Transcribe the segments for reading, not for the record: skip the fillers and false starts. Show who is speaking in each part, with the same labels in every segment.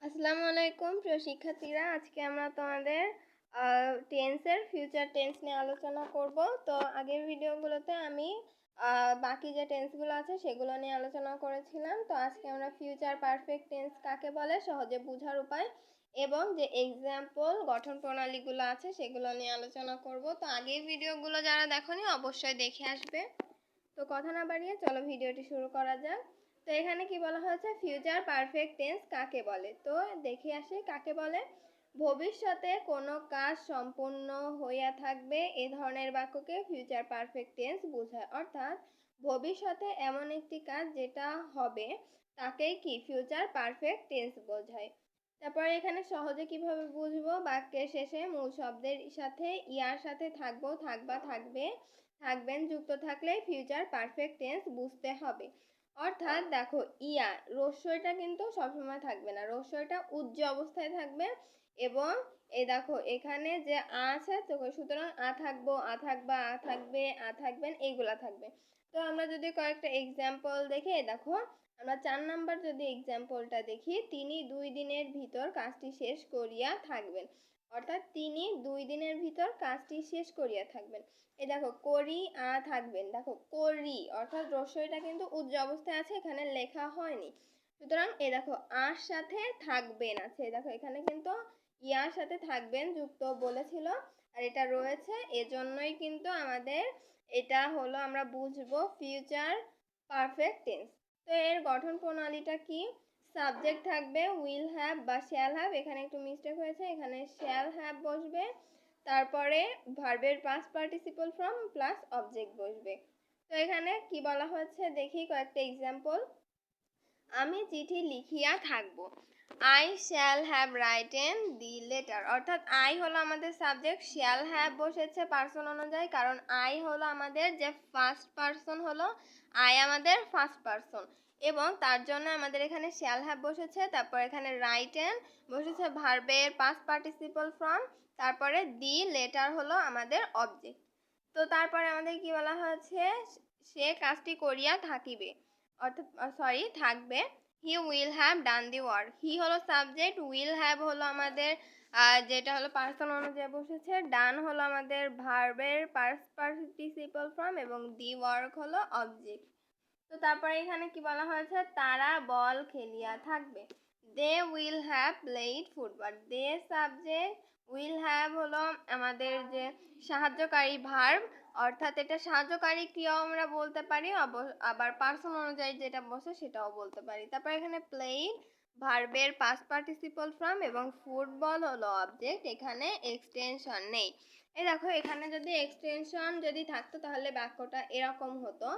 Speaker 1: আসসালামু আলাইকুম প্রিয় শিক্ষার্থীরা, আজকে আমরা তোমাদের টেন্সের ফিউচার টেন্স নিয়ে আলোচনা করব। তো আগের ভিডিওগুলোতে আমি বাকি যে টেন্সগুলো আছে সেগুলো নিয়ে আলোচনা করেছিলাম। তো আজকে আমরা ফিউচার পারফেক্ট টেন্স কাকে বলে সহজে বোঝার উপায় এবং যে এক্সাম্পল গঠন প্রণালীগুলো আছে সেগুলো নিয়ে আলোচনা করব। তো আগের ভিডিওগুলো যারা দেখোনি অবশ্যই দেখে আসবে। তো কথা না বাড়িয়ে চলো ভিডিওটি শুরু করা যাক। তো এখানে কি বলা হয়েছে, ফিউচার পারফেক্ট টেন্স কাকে বলে। তো দেখে আসি কাকে বলে। ভবিষ্যতে কোনো কাজ সম্পূর্ণ হইয়া থাকবে এ ধরনের বাক্যকে ফিউচার পারফেক্ট টেন্স বোঝায়। অর্থাৎ ভবিষ্যতে এমন একটি কাজ যেটা হবে তাকেই কি ফিউচার পারফেক্ট টেন্স বোঝায়। তারপর এখানে সহজে কিভাবে বুঝবো, বাক্যের শেষে মূল শব্দের সাথে ইয়ার সাথে থাকবো, থাকবা, থাকবে, থাকবেন যুক্ত থাকলে ফিউচার পারফেক্ট টেন্স বুঝতে হবে। অর্থাৎ দেখো, ইয়া রস্যইটা কিন্তু সবসময় থাকবে না, রস্যইটা উজ্জ অবস্থায় থাকবে। এবং এই দেখো এখানে যে আছে তো, সুতরাং থাকবো, থাকবা, থাকবে, থাকবেন এইগুলা থাকবে। তো আমরা যদি কয়েকটা এক্সাম্পল দেখি, দেখো আমরা 4 নাম্বার যদি এক্সাম্পলটা দেখি, তিনি 2 দিনের ভিতর কাজটি শেষ করিয়া থাকবেন। অর্থাৎ তিনি 2 দিনের ভিতর কাজটি শেষ করিয়া থাকবেন। এই দেখো করি থাকবেন, দেখো করি অর্থাৎ রস্যইটা কিন্তু উজ্জ অবস্থায় আছে, এখানে লেখা হয়নি। সুতরাং এই দেখো আর সাথে থাকবেন আছে, দেখো এখানে কিন্তু ইয়ার সাথে থাকবেন যুক্ত বলেছিল আর এটা রয়েছে, এজন্যই কিন্তু আমাদের এটা হলো আমরা বুঝবো ফিউচার পারফেক্ট টেন্স। তো এর গঠন প্রণালীটা কি, সাবজেক্ট থাকবে উইল হ্যাভ বা শ্যাল হ্যাভ, এখানে একটু মিস্টেক হয়েছে, এখানে শ্যাল হ্যাভ বসবে, তারপরে ভার্বের past participle form plus object বসবে। তো এখানে কি বলা হচ্ছে দেখি কয়েকটা এক্সাম্পল। আমি চিঠি লিখিয়া থাকব, I shall have written the letter. অর্থাৎ আই হলো আমাদের সাবজেক্ট, শ্যাল হ্যাভ বসেছে পার্সন অনুযায়ী, কারণ আই হলো আমাদের যে ফার্স্ট পার্সন, হলো আই আমাদের ফার্স্ট পার্সন এবং তার জন্য আমাদের এখানে শ্যাল হ্যাভ বসেছে। তারপর এখানে রাইটেন বসেছে ভার্বের পাস্ট পার্টিসিপল ফর্ম, তারপরে দি লেটার হলো আমাদের অবজেক্ট। তো তারপরে আমাদের কি বলা হয়েছে, সে কাজটি করিয়া থাকিবে, অর্থাৎ থাকবে। He will have done the work, he হলো সাবজেক্ট, উইল হ্যাভ হলো আমাদের যেটা হলো পার্সন অনুযায়ী বসেছে, ডান হলো আমাদের ভার্বের পাস্ট পার্টিসিপল ফর্ম এবং দি ওয়ার্ক হলো অবজেক্ট। তো তারপরে এখানে কি বলা হয়েছে, তারা বল খেলিয়া থাকবে, they will have played football, they subject, will have হলো আমাদের যে সাহায্যকারী ভার্ব, অর্থাৎ এটা সাহায্যকারী ক্রিয়াও আমরা বলতে পারি, আবার পার্সন অনুযায়ী যেটা বসে সেটাও বলতে পারি। তারপর এখানে প্লেড ভার্বের পাস্ট পার্টিসিপল ফর্ম এবং ফুটবল হলো অবজেক্ট, এখানে এক্সটেনশন নেই। এই দেখো এখানে যদি এক্সটেনশন যদি থাকতো তাহলে বাক্যটা এরকম হতো,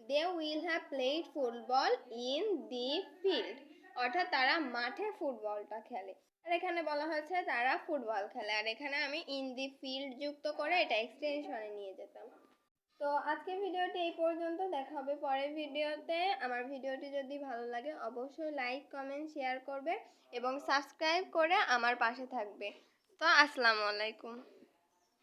Speaker 1: they will have played football in the field, অর্থাৎ তারা মাঠে ফুটবলটা খেলে। আর এখানে বলা হয়েছে তারা ফুটবল খেলে, আর এখানে আমি ইন দি ফিল্ড যুক্ত করে এটা এক্সটেনশনে নিয়ে যেতাম। তো আজকের ভিডিওটি এই পর্যন্ত, দেখা হবে পরের ভিডিওতে। আমার ভিডিওটি যদি ভালো লাগে অবশ্যই লাইক কমেন্ট শেয়ার করবে এবং সাবস্ক্রাইব করে আমার পাশে থাকবে। তো আসসালামু আলাইকুম।